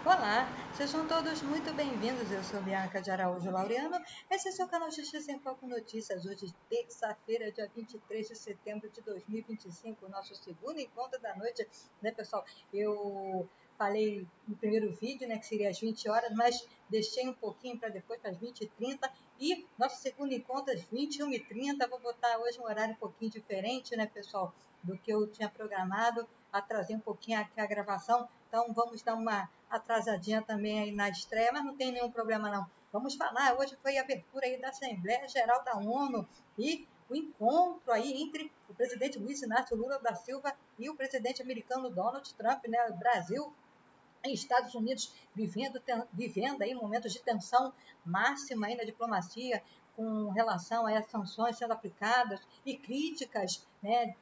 Olá, sejam todos muito bem-vindos. Eu sou Bianca de Araújo Laureano. Esse é o seu canal Justiça em Foco Notícias. Hoje, terça-feira, dia 23 de setembro de 2025, o nosso segundo encontro da noite, né, pessoal? Eu falei no primeiro vídeo, né, que seria às 20 horas, mas deixei um pouquinho para depois, para as 20h30. E nosso segundo encontro às 21h30. Vou botar hoje um horário um pouquinho diferente, né, pessoal, do que eu tinha programado. Atrasei um pouquinho aqui a gravação, então vamos dar uma atrasadinha também aí na estreia, mas não tem nenhum problema não. Vamos falar, hoje foi a abertura aí da Assembleia Geral da ONU e o encontro aí entre o presidente Luiz Inácio Lula da Silva e o presidente americano Donald Trump, né? O Brasil e Estados Unidos vivendo aí momentos de tensão máxima aí na diplomacia com relação às sanções sendo aplicadas e críticas, né,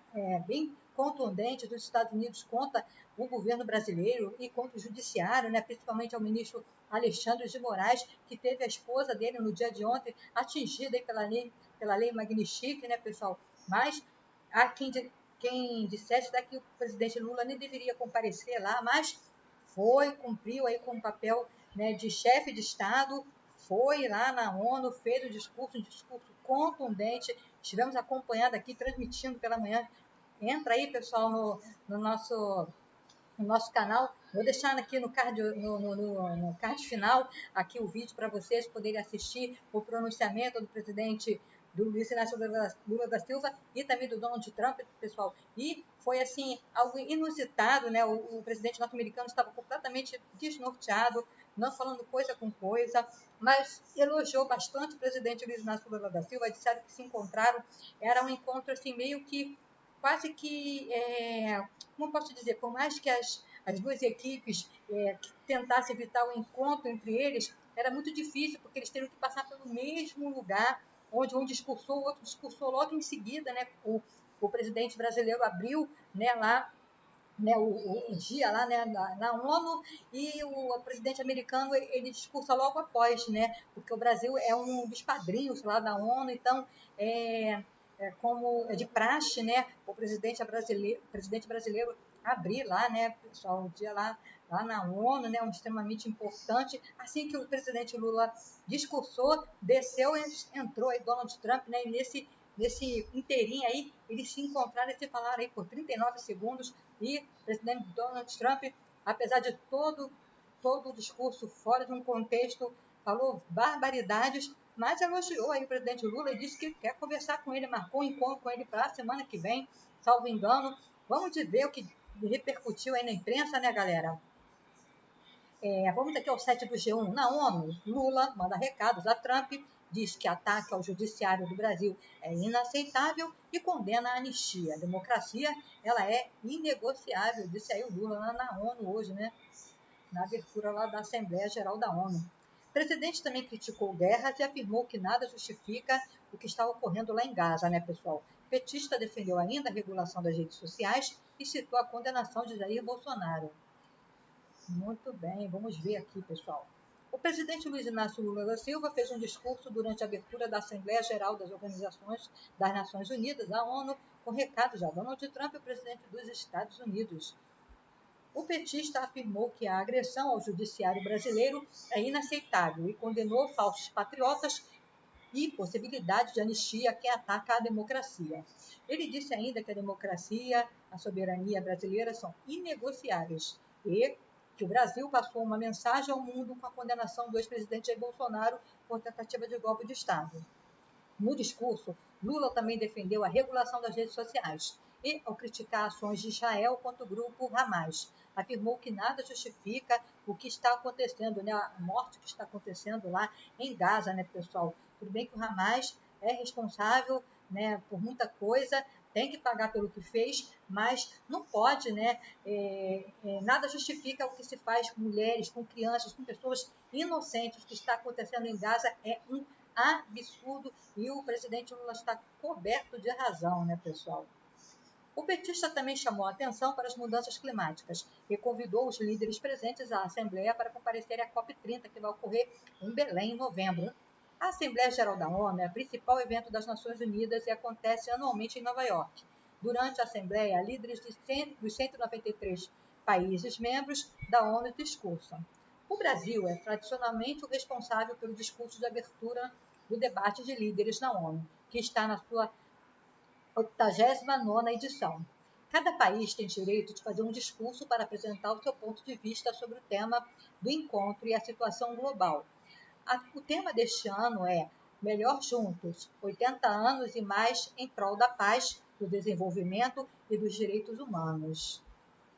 bem contundentes dos Estados Unidos contra o governo brasileiro e contra o judiciário, né, principalmente ao ministro Alexandre de Moraes, que teve a esposa dele no dia de ontem atingida aí pela lei Magnitsky, né, pessoal? Mas há quem dissesse que o presidente Lula nem deveria comparecer lá, mas cumpriu aí com o papel, né, de chefe de Estado, foi lá na ONU, fez um discurso contundente, estivemos acompanhando aqui, transmitindo pela manhã. Entra aí, pessoal, no nosso canal. Vou deixar aqui no card final aqui o vídeo para vocês poderem assistir o pronunciamento do presidente do Luiz Inácio Lula da Silva e também do Donald Trump, pessoal. E foi, assim, algo inusitado, né? O presidente norte-americano estava completamente desnorteado, não falando coisa com coisa, mas elogiou bastante o presidente Luiz Inácio Lula da Silva, disseram que se encontraram, era um encontro, assim, meio que, quase que, como posso dizer, por mais que as duas equipes tentassem evitar o encontro entre eles, era muito difícil, porque eles teriam que passar pelo mesmo lugar, onde um discursou, o outro discursou logo em seguida, né? O presidente brasileiro abriu, né, lá, né, o dia lá, né, na ONU, e o presidente americano ele discursa logo após, né, porque o Brasil é um dos padrinhos lá da ONU, então como é de praxe, né, o presidente brasileiro abrir lá, né, pessoal, o dia lá na ONU, né, um extremamente importante. Assim que o presidente Lula discursou, desceu, entrou aí Donald Trump, né, e nesse inteirinho aí, eles se encontraram e se falaram aí por 39 segundos, e o presidente Donald Trump, apesar de todo o discurso fora de um contexto, falou barbaridades, mas elogiou aí o presidente Lula e disse que quer conversar com ele, marcou um encontro com ele para a semana que vem, salvo engano. Vamos ver o que repercutiu aí na imprensa, né, galera? Vamos aqui ao site do G1. Na ONU, Lula manda recados a Trump, diz que ataque ao judiciário do Brasil é inaceitável e condena a anistia. A democracia, ela é inegociável, disse aí o Lula lá na ONU hoje, né? Na abertura lá da Assembleia Geral da ONU. O presidente também criticou guerras e afirmou que nada justifica o que está ocorrendo lá em Gaza, né, pessoal? O petista defendeu ainda a regulação das redes sociais e citou a condenação de Jair Bolsonaro. Muito bem, vamos ver aqui, pessoal. O presidente Luiz Inácio Lula da Silva fez um discurso durante a abertura da Assembleia Geral das Organizações das Nações Unidas, a ONU, com recados a Donald Trump, o presidente dos Estados Unidos. O petista afirmou que a agressão ao judiciário brasileiro é inaceitável e condenou falsos patriotas e possibilidade de anistia a quem ataca a democracia. Ele disse ainda que a democracia, a soberania brasileira são inegociáveis e que o Brasil passou uma mensagem ao mundo com a condenação do ex-presidente Jair Bolsonaro por tentativa de golpe de Estado. No discurso, Lula também defendeu a regulação das redes sociais e, ao criticar ações de Israel contra o grupo Hamas, afirmou que nada justifica o que está acontecendo, né, a morte que está acontecendo lá em Gaza, né, pessoal? Tudo bem que o Hamas é responsável, né, por muita coisa, tem que pagar pelo que fez, mas não pode, né? Nada justifica o que se faz com mulheres, com crianças, com pessoas inocentes. O que está acontecendo em Gaza é um absurdo e o presidente Lula está coberto de razão, né, pessoal? O petista também chamou a atenção para as mudanças climáticas e convidou os líderes presentes à Assembleia para comparecerem à COP30, que vai ocorrer em Belém em novembro. A Assembleia Geral da ONU é o principal evento das Nações Unidas e acontece anualmente em Nova York. Durante a Assembleia, líderes dos 193 países membros da ONU discursam. O Brasil é tradicionalmente o responsável pelo discurso de abertura do debate de líderes na ONU, que está na sua 89ª edição. Cada país tem direito de fazer um discurso para apresentar o seu ponto de vista sobre o tema do encontro e a situação global. O tema deste ano é Melhor Juntos, 80 anos e mais em prol da paz, do desenvolvimento e dos direitos humanos.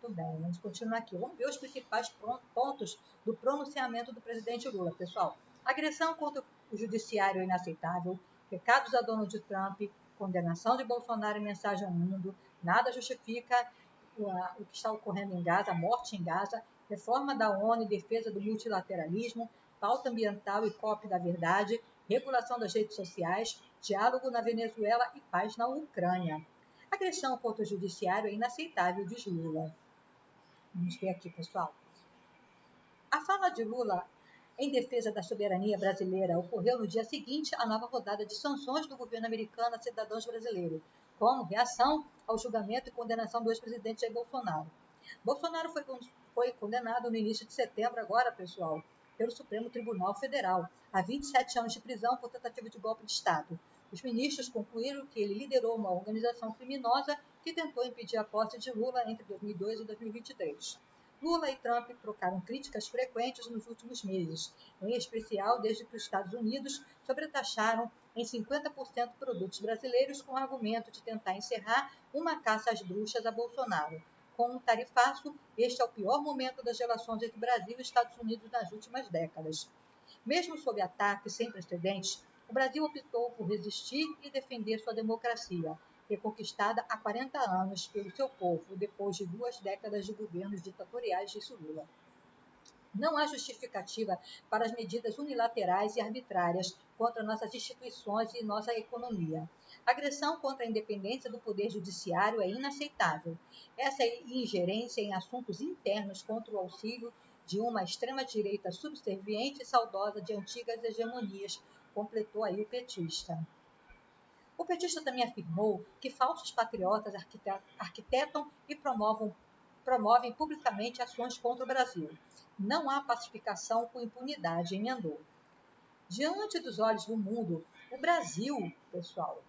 Muito bem, vamos continuar aqui. Vamos ver os principais pontos do pronunciamento do presidente Lula, pessoal. Agressão contra o judiciário é inaceitável, recados a Donald Trump, condenação de Bolsonaro e mensagem ao mundo, nada justifica o que está ocorrendo em Gaza, a morte em Gaza, reforma da ONU e defesa do multilateralismo, pauta ambiental e COP da verdade, regulação das redes sociais, diálogo na Venezuela e paz na Ucrânia. Agressão contra o judiciário é inaceitável, diz Lula. Vamos ver aqui, pessoal. A fala de Lula em defesa da soberania brasileira ocorreu no dia seguinte à nova rodada de sanções do governo americano a cidadãos brasileiros, como reação ao julgamento e condenação do ex-presidente Jair Bolsonaro. Bolsonaro foi condenado no início de setembro, agora, pessoal, pelo Supremo Tribunal Federal, a 27 anos de prisão por tentativa de golpe de Estado. Os ministros concluíram que ele liderou uma organização criminosa que tentou impedir a posse de Lula entre 2002 e 2023. Lula e Trump trocaram críticas frequentes nos últimos meses, em especial desde que os Estados Unidos sobretaxaram em 50% produtos brasileiros com o argumento de tentar encerrar uma caça às bruxas a Bolsonaro. Com um tarifaço, este é o pior momento das relações entre Brasil e Estados Unidos nas últimas décadas. Mesmo sob ataques sem precedentes, o Brasil optou por resistir e defender sua democracia, reconquistada há 40 anos pelo seu povo, depois de 2 décadas de governos ditatoriais, disse Lula. Não há justificativa para as medidas unilaterais e arbitrárias contra nossas instituições e nossa economia. A agressão contra a independência do Poder Judiciário é inaceitável. Essa ingerência em assuntos internos contra o auxílio de uma extrema-direita subserviente e saudosa de antigas hegemonias, completou aí o petista. O petista também afirmou que falsos patriotas arquitetam e promovem publicamente ações contra o Brasil. Não há pacificação com impunidade, emendou. Diante dos olhos do mundo, o Brasil, pessoal,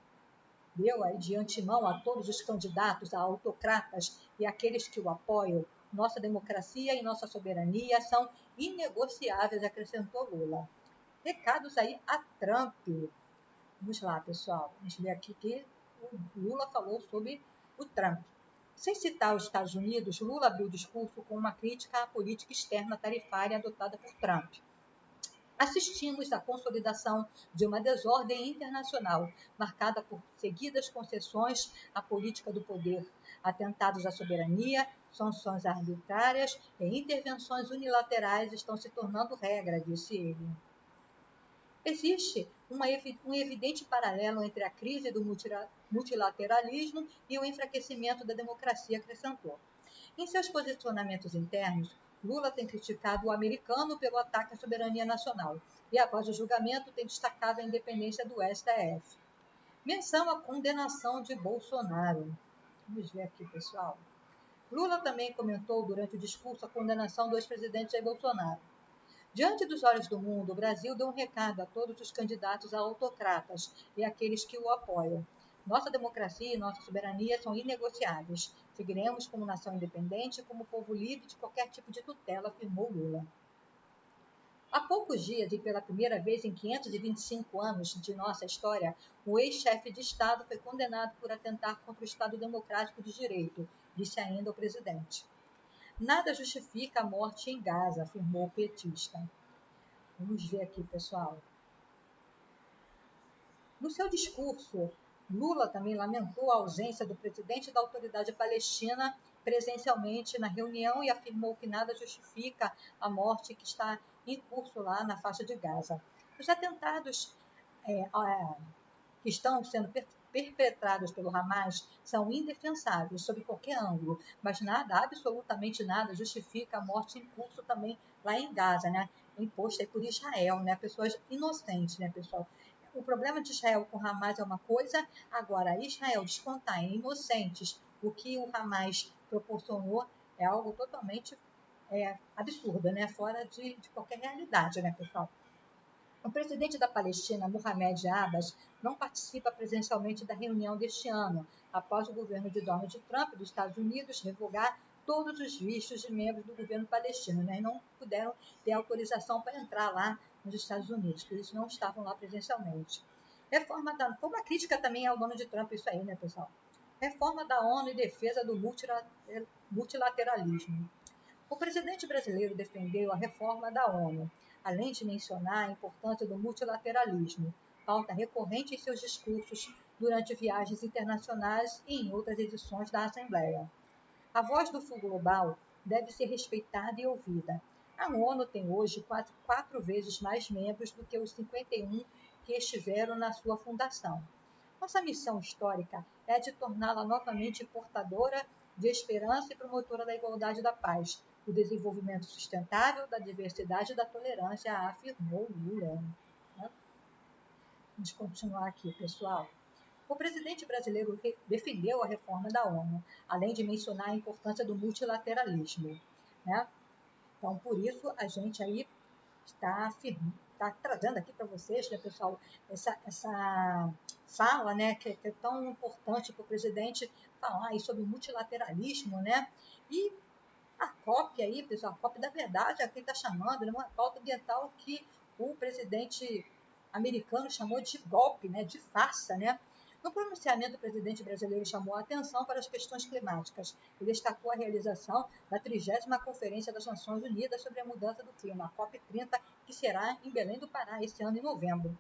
deu aí de antemão a todos os candidatos a autocratas e aqueles que o apoiam, nossa democracia e nossa soberania são inegociáveis, acrescentou Lula. Recados aí a Trump. Vamos lá, pessoal. Vamos ver aqui que o Lula falou sobre o Trump. Sem citar os Estados Unidos, Lula abriu o discurso com uma crítica à política externa tarifária adotada por Trump. Assistimos à consolidação de uma desordem internacional, marcada por seguidas concessões à política do poder, atentados à soberania, sanções arbitrárias e intervenções unilaterais estão se tornando regra, disse ele. Existe um evidente paralelo entre a crise do multilateralismo e o enfraquecimento da democracia, acrescentou. Em seus posicionamentos internos, Lula tem criticado o americano pelo ataque à soberania nacional e, após o julgamento, tem destacado a independência do STF. Menção à condenação de Bolsonaro. Vamos ver aqui, pessoal. Lula também comentou durante o discurso a condenação do ex-presidente Jair Bolsonaro. Diante dos olhos do mundo, o Brasil deu um recado a todos os candidatos a autocratas e àqueles que o apoiam. Nossa democracia e nossa soberania são inegociáveis. Seguiremos como nação independente e como povo livre de qualquer tipo de tutela, afirmou Lula. Há poucos dias e pela primeira vez em 525 anos de nossa história, o ex-chefe de Estado foi condenado por atentar contra o Estado Democrático de Direito, disse ainda o presidente. Nada justifica a morte em Gaza, afirmou o petista. Vamos ver aqui, pessoal. No seu discurso, Lula também lamentou a ausência do presidente da Autoridade Palestina presencialmente na reunião e afirmou que nada justifica a morte que está em curso lá na faixa de Gaza. Os atentados que estão sendo perpetrados pelo Hamas são indefensáveis sob qualquer ângulo, mas nada, absolutamente nada, justifica a morte em curso também lá em Gaza, né? Imposta aí por Israel, né? Pessoas inocentes, né, pessoal? O problema de Israel com o Hamas é uma coisa, agora Israel descontar em inocentes o que o Hamas proporcionou é algo totalmente absurda, né? Fora de qualquer realidade, né, pessoal? O presidente da Palestina, Mohamed Abbas, não participa presencialmente da reunião deste ano, após o governo de Donald Trump dos Estados Unidos revogar todos os vistos de membros do governo palestino, né? E não puderam ter autorização para entrar lá nos Estados Unidos, por isso não estavam lá presencialmente. Foi uma crítica também ao Donald Trump isso aí, né, pessoal? Reforma da ONU e defesa do multilateralismo. O presidente brasileiro defendeu a reforma da ONU, além de mencionar a importância do multilateralismo, pauta recorrente em seus discursos durante viagens internacionais e em outras edições da Assembleia. A voz do Sul Global deve ser respeitada e ouvida. A ONU tem hoje quase 4 vezes mais membros do que os 51 que estiveram na sua fundação. Nossa missão histórica é a de torná-la novamente portadora de esperança e promotora da igualdade e da paz, do desenvolvimento sustentável, da diversidade e da tolerância, afirmou Lula. Vamos continuar aqui, pessoal. O presidente brasileiro defendeu a reforma da ONU, além de mencionar a importância do multilateralismo, né? Então, por isso, a gente aí está trazendo aqui para vocês, né, pessoal, essa fala, né, que é tão importante para o presidente falar aí sobre o multilateralismo, né? E a COP aí, pessoal, a COP da verdade, é quem está chamando, né, uma pauta ambiental que o presidente americano chamou de golpe, né, de farsa, né? No pronunciamento, o presidente brasileiro chamou a atenção para as questões climáticas e destacou a realização da 30ª Conferência das Nações Unidas sobre a Mudança do Clima, a COP30, que será em Belém do Pará esse ano em novembro.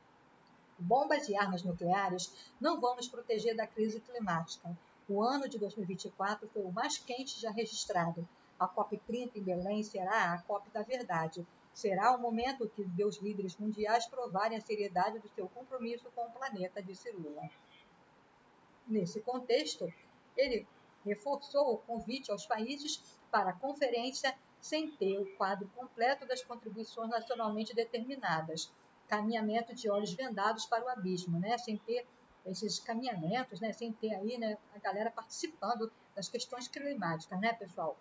Bombas e armas nucleares não vão nos proteger da crise climática. O ano de 2024 foi o mais quente já registrado. A COP30 em Belém será a COP da verdade. Será o momento que os líderes mundiais provarem a seriedade do seu compromisso com o planeta, disse Lula. Nesse contexto, ele reforçou o convite aos países para a conferência sem ter o quadro completo das contribuições nacionalmente determinadas. Caminhamento de olhos vendados para o abismo, né? Sem ter esses caminhamentos, né? Sem ter aí, né, a galera participando das questões climáticas, né, pessoal?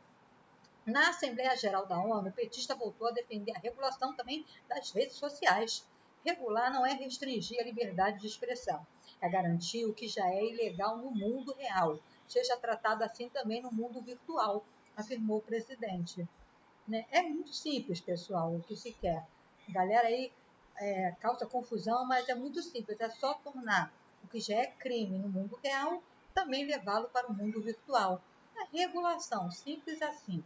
Na Assembleia Geral da ONU, o petista voltou a defender a regulação também das redes sociais. Regular não é restringir a liberdade de expressão, é garantir o que já é ilegal no mundo real, seja tratado assim também no mundo virtual, afirmou o presidente. Né? É muito simples, pessoal, o que se quer. A galera aí causa confusão, mas é muito simples, é só tornar o que já é crime no mundo real, também levá-lo para o mundo virtual. A regulação, simples assim.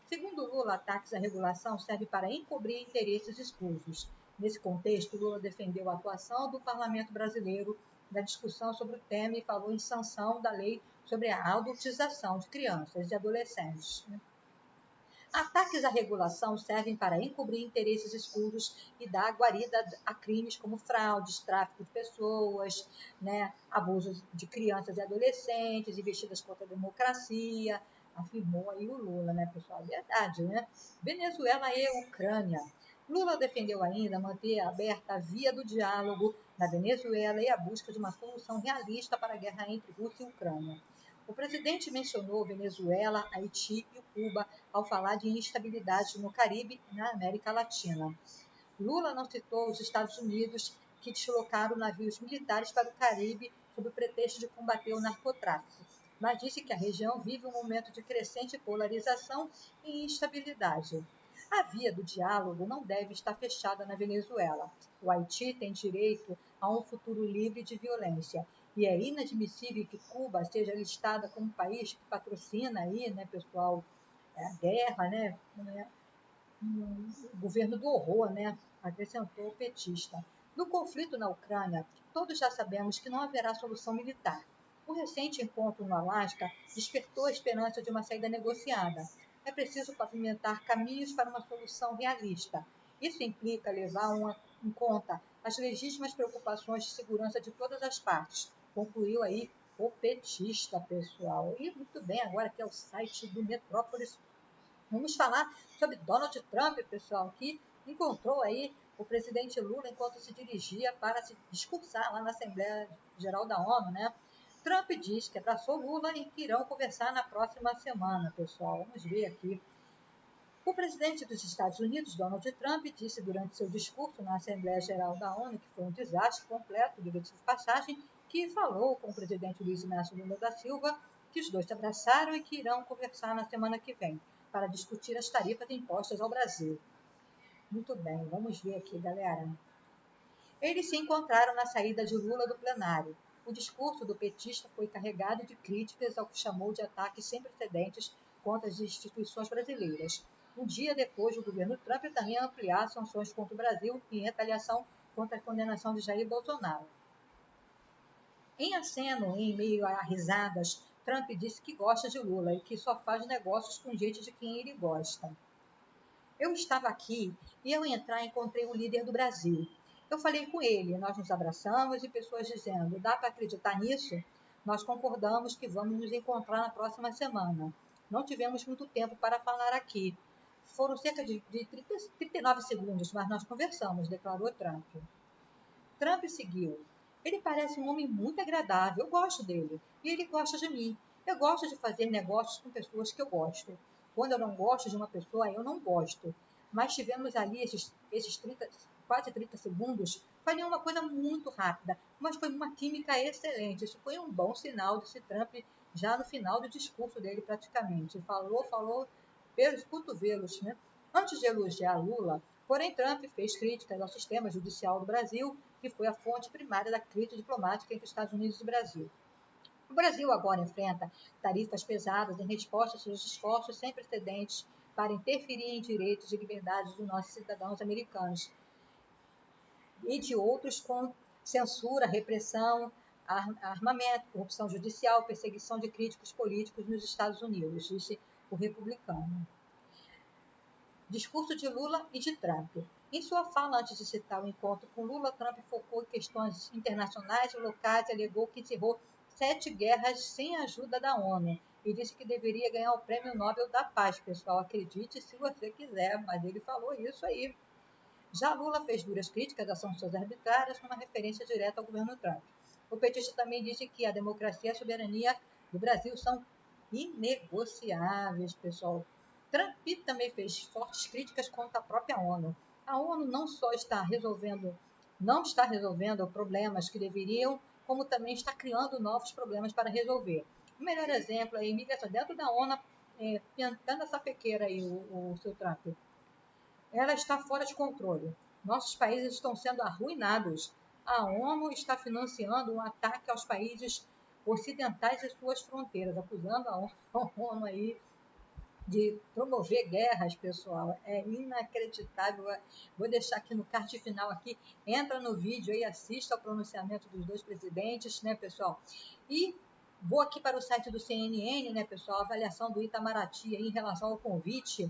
Segundo Lula, ataques à regulação servem para encobrir interesses escusos. Nesse contexto, Lula defendeu a atuação do parlamento brasileiro na discussão sobre o tema e falou em sanção da lei sobre a adultização de crianças e adolescentes. Ataques à regulação servem para encobrir interesses escuros e dar guarida a crimes como fraudes, tráfico de pessoas, né, abusos de crianças e adolescentes, investidas contra a democracia, afirmou aí o Lula, né, pessoal? Verdade, né? Venezuela e Ucrânia. Lula defendeu ainda manter aberta a via do diálogo na Venezuela e a busca de uma solução realista para a guerra entre Rússia e Ucrânia. O presidente mencionou Venezuela, Haiti e Cuba ao falar de instabilidade no Caribe e na América Latina. Lula não citou os Estados Unidos, que deslocaram navios militares para o Caribe sob o pretexto de combater o narcotráfico, mas disse que a região vive um momento de crescente polarização e instabilidade. A via do diálogo não deve estar fechada na Venezuela. O Haiti tem direito a um futuro livre de violência. E é inadmissível que Cuba seja listada como um país que patrocina aí, né, pessoal, a guerra, né, o governo do horror, né, acrescentou o petista. No conflito na Ucrânia, todos já sabemos que não haverá solução militar. O recente encontro no Alasca despertou a esperança de uma saída negociada. É preciso pavimentar caminhos para uma solução realista. Isso implica levar em conta as legítimas preocupações de segurança de todas as partes, concluiu aí o petista, pessoal. E muito bem, agora que é o site do Metrópolis. Vamos falar sobre Donald Trump, pessoal, que encontrou aí o presidente Lula enquanto se dirigia para se discursar lá na Assembleia Geral da ONU, né? Trump diz que abraçou Lula e que irão conversar na próxima semana, pessoal. Vamos ver aqui. O presidente dos Estados Unidos, Donald Trump, disse durante seu discurso na Assembleia Geral da ONU, que foi um desastre completo, diga-se de passagem, que falou com o presidente Luiz Inácio Lula da Silva, que os dois se abraçaram e que irão conversar na semana que vem para discutir as tarifas impostas ao Brasil. Muito bem, vamos ver aqui, galera. Eles se encontraram na saída de Lula do plenário. O discurso do petista foi carregado de críticas ao que chamou de ataques sem precedentes contra as instituições brasileiras. Um dia depois, o governo Trump também ampliar sanções contra o Brasil em retaliação contra a condenação de Jair Bolsonaro. Em aceno, em meio a risadas, Trump disse que gosta de Lula e que só faz negócios com gente de quem ele gosta. Eu estava aqui e ao entrar encontrei um líder do Brasil. Eu falei com ele, nós nos abraçamos e pessoas dizendo, dá para acreditar nisso? Nós concordamos que vamos nos encontrar na próxima semana. Não tivemos muito tempo para falar aqui. Foram cerca de 39 segundos, mas nós conversamos, declarou Trump. Trump seguiu. Ele parece um homem muito agradável, eu gosto dele. E ele gosta de mim. Eu gosto de fazer negócios com pessoas que eu gosto. Quando eu não gosto de uma pessoa, eu não gosto. Mas tivemos ali quase 30 segundos. Falei uma coisa muito rápida, mas foi uma química excelente. Isso foi um bom sinal desse Trump já no final do discurso dele praticamente. Falou pelos cotovelos, né? Antes de elogiar Lula, porém Trump fez críticas ao sistema judicial do Brasil, que foi a fonte primária da crise diplomática entre Estados Unidos e Brasil. O Brasil agora enfrenta tarifas pesadas em resposta aos seus esforços sem precedentes para interferir em direitos e liberdades dos nossos cidadãos americanos e de outros com censura, repressão, armamento, corrupção judicial, perseguição de críticos políticos nos Estados Unidos, disse o republicano. Discurso de Lula e de Trump. Em sua fala antes de citar o encontro com Lula, Trump focou em questões internacionais e locais e alegou que encerrou 7 guerras sem a ajuda da ONU e disse que deveria ganhar o Prêmio Nobel da Paz. Pessoal, acredite se você quiser, mas ele falou isso aí. Já Lula fez duras críticas às sanções arbitrárias, numa referência direta ao governo Trump. O petista também disse que a democracia e a soberania do Brasil são inegociáveis, pessoal. Trump também fez fortes críticas contra a própria ONU. A ONU não está resolvendo problemas que deveriam, como também está criando novos problemas para resolver. O melhor exemplo é a imigração dentro da ONU, tentando essa pequeira aí, o seu Trump. Ela está fora de controle. Nossos países estão sendo arruinados. A ONU está financiando um ataque aos países ocidentais e suas fronteiras, acusando a ONU aí de promover guerras, pessoal. É inacreditável. Vou deixar aqui no card final aqui. Entra no vídeo aí, assista ao pronunciamento dos dois presidentes, né, pessoal? E vou aqui para o site do CNN, né, pessoal? A avaliação do Itamaraty aí em relação ao convite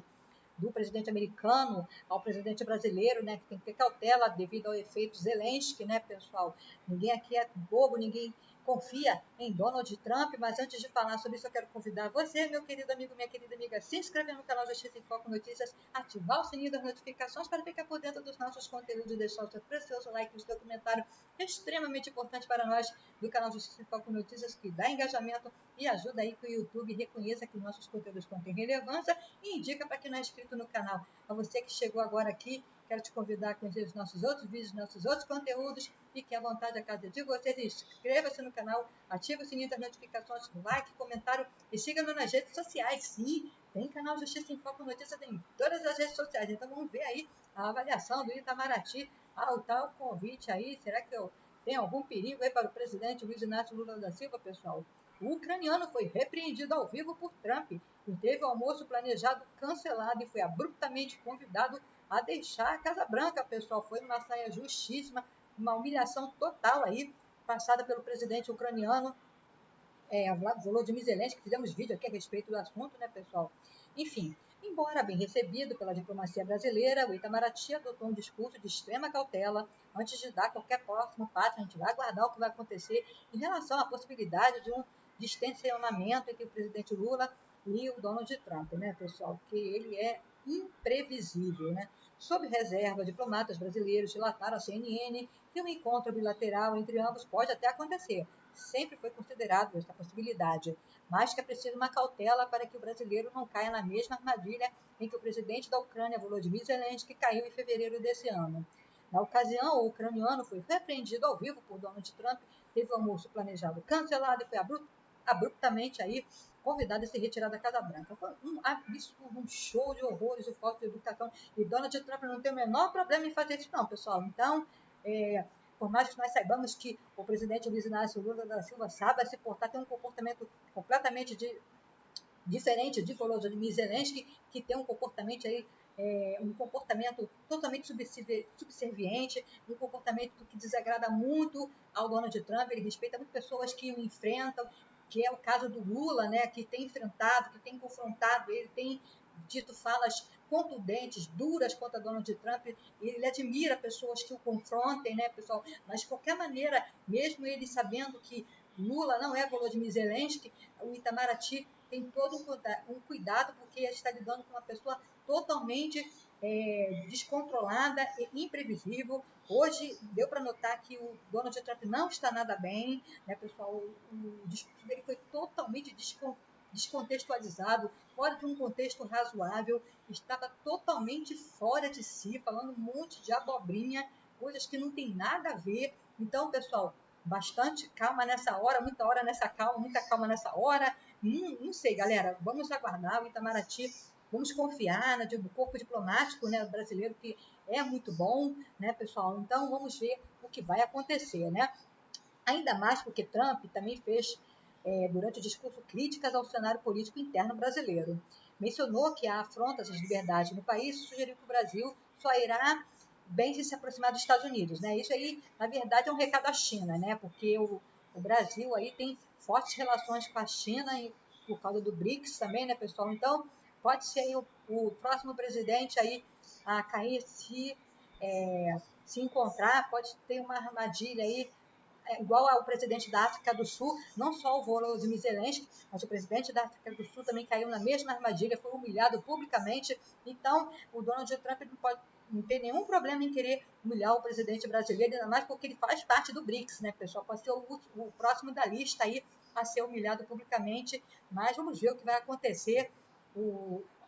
do presidente americano ao presidente brasileiro, né, que tem que ter cautela devido ao efeito Zelensky, né, pessoal? Ninguém aqui é bobo, ninguém confia em Donald Trump, mas antes de falar sobre isso, eu quero convidar você, meu querido amigo, minha querida amiga, a se inscrever no canal Justiça em Foco Notícias, ativar o sininho das notificações para ficar por dentro dos nossos conteúdos e deixar o seu precioso like e o seu comentário extremamente importante para nós do canal Justiça em Foco Notícias, que dá engajamento e ajuda aí que o YouTube reconheça que nossos conteúdos contêm relevância e indica para quem não é inscrito no canal. A você que chegou agora aqui, quero te convidar a conhecer os nossos outros vídeos, nossos outros conteúdos. Fique à vontade a casa de vocês. Inscreva-se no canal, ative o sininho das notificações, like, comentário e siga-nos nas redes sociais. Sim, tem canal Justiça em Foco Notícias em todas as redes sociais. Então vamos ver aí a avaliação do Itamaraty ao tal convite aí. Será que tem algum perigo aí para o presidente Luiz Inácio Lula da Silva, pessoal? O ucraniano foi repreendido ao vivo por Trump e teve o almoço planejado cancelado e foi abruptamente convidado a deixar a Casa Branca, pessoal. Foi uma saia justíssima, uma humilhação total aí, passada pelo presidente ucraniano, Volodymyr Zelensky, que fizemos vídeo aqui a respeito do assunto, né, pessoal? Enfim, embora bem recebido pela diplomacia brasileira, o Itamaraty adotou um discurso de extrema cautela antes de dar qualquer próximo passo. A gente vai aguardar o que vai acontecer em relação à possibilidade de um distensionamento entre o presidente Lula e o Donald Trump, né, pessoal? Porque ele é imprevisível, né? Sob reserva, diplomatas brasileiros relataram à CNN que um encontro bilateral entre ambos pode até acontecer, sempre foi considerado essa possibilidade, mas que é preciso uma cautela para que o brasileiro não caia na mesma armadilha em que o presidente da Ucrânia, Volodymyr Zelensky, caiu em fevereiro desse ano. Na ocasião, o ucraniano foi repreendido ao vivo por Donald Trump, teve o almoço planejado cancelado e foi abruptamente aí convidado a se retirar da Casa Branca. Foi um absurdo, um show de horrores, de falta de educação. E Donald Trump não tem o menor problema em fazer isso, não, pessoal. Então, por mais que nós saibamos que o presidente Luiz Inácio Lula da Silva sabe se portar, tem um comportamento completamente diferente de Volodymyr Zelensky, que tem um comportamento aí, um comportamento totalmente subserviente, um comportamento que desagrada muito ao Donald Trump. Ele respeita muito pessoas que o enfrentam, que é o caso do Lula, né, que tem enfrentado, que tem confrontado, ele tem dito falas contundentes, duras contra Donald Trump, e ele admira pessoas que o confrontem, né, pessoal? Mas, de qualquer maneira, mesmo ele sabendo que Lula não é Volodymyr Zelensky, o Itamaraty tem todo um cuidado, porque está lidando com uma pessoa totalmente descontrolada e imprevisível. Hoje deu para notar que o Donald Trump não está nada bem, né, pessoal? O discurso dele foi totalmente descontextualizado, fora de um contexto razoável, estava totalmente fora de si, falando um monte de abobrinha, coisas que não tem nada a ver. Então, pessoal, bastante calma nessa hora, muita hora nessa calma, muita calma nessa hora. Não sei, galera, vamos aguardar o Itamaraty, vamos confiar no corpo diplomático, né, brasileiro, que é muito bom, né, pessoal? Então, vamos ver o que vai acontecer, né? Ainda mais porque Trump também fez, durante o discurso, críticas ao cenário político interno brasileiro. Mencionou que há afrontas às liberdades no país e sugeriu que o Brasil só irá bem se aproximar dos Estados Unidos, né? Isso aí, na verdade, é um recado à China, né? Porque o Brasil aí tem fortes relações com a China por causa do BRICS também, né, pessoal? Então, pode ser aí o próximo presidente aí a cair se encontrar, pode ter uma armadilha aí igual ao presidente da África do Sul, não só o Volodymyr Zelensky, mas o presidente da África do Sul também caiu na mesma armadilha, foi humilhado publicamente. Então, o Donald Trump não tem nenhum problema em querer humilhar o presidente brasileiro, ainda mais porque ele faz parte do BRICS, né, pessoal? Pode ser o próximo da lista aí a ser humilhado publicamente, mas vamos ver o que vai acontecer.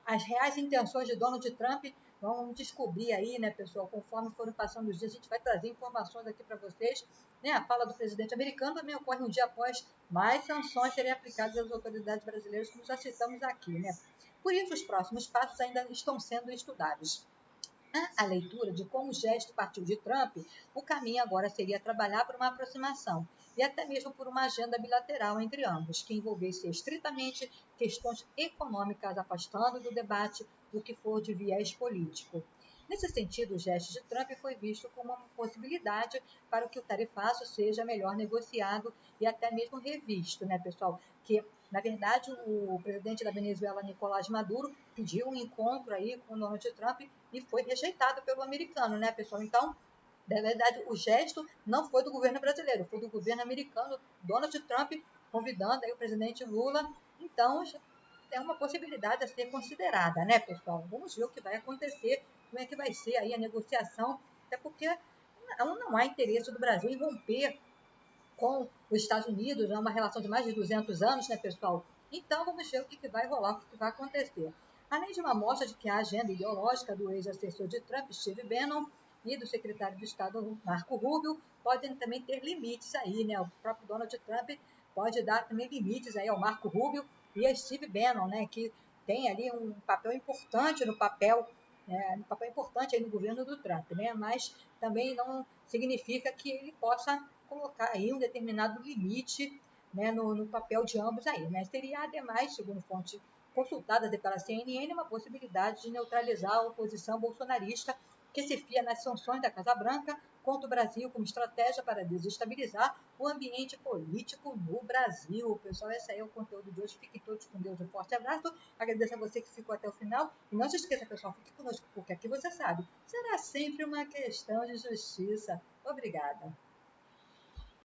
As reais intenções de Donald Trump vamos descobrir aí, né, pessoal? Conforme forem passando os dias, a gente vai trazer informações aqui para vocês. Né? A fala do presidente americano também ocorre um dia após mais sanções serem aplicadas às autoridades brasileiras, como já citamos aqui. Né? Por isso, os próximos passos ainda estão sendo estudados. A leitura de como o gesto partiu de Trump, o caminho agora seria trabalhar por uma aproximação e até mesmo por uma agenda bilateral entre ambos, que envolvesse estritamente questões econômicas, afastando do debate o que for de viés político. Nesse sentido, o gesto de Trump foi visto como uma possibilidade para que o tarifaço seja melhor negociado e até mesmo revisto, né, pessoal? Que, na verdade, o presidente da Venezuela, Nicolás Maduro, pediu um encontro aí com o Donald Trump e foi rejeitado pelo americano, né, pessoal? Então, na verdade, o gesto não foi do governo brasileiro, foi do governo americano, Donald Trump, convidando aí o presidente Lula. Então, é uma possibilidade a ser considerada, né, pessoal? Vamos ver o que vai acontecer, como é que vai ser aí a negociação, até porque não há interesse do Brasil em romper com os Estados Unidos, é uma relação de mais de 200 anos, né, pessoal? Então, vamos ver o que vai rolar, o que vai acontecer. Além de uma mostra de que a agenda ideológica do ex-assessor de Trump, Steve Bannon, e do secretário de Estado, Marco Rubio, podem também ter limites aí, né? O próprio Donald Trump pode dar também limites aí ao Marco Rubio e a Steve Bannon, né? Que tem ali um papel importante no papel importante aí no governo do Trump, né? Mas também não significa que ele possa colocar aí um determinado limite, né, no papel de ambos aí, né? Seria, ademais, segundo fonte consultada pela CNN, uma possibilidade de neutralizar a oposição bolsonarista que se fia nas sanções da Casa Branca contra o Brasil como estratégia para desestabilizar o ambiente político no Brasil. Pessoal, esse aí é o conteúdo de hoje. Fiquem todos com Deus. Um forte abraço. Agradeço a você que ficou até o final. E não se esqueça, pessoal, fique conosco, porque aqui você sabe, será sempre uma questão de justiça. Obrigada.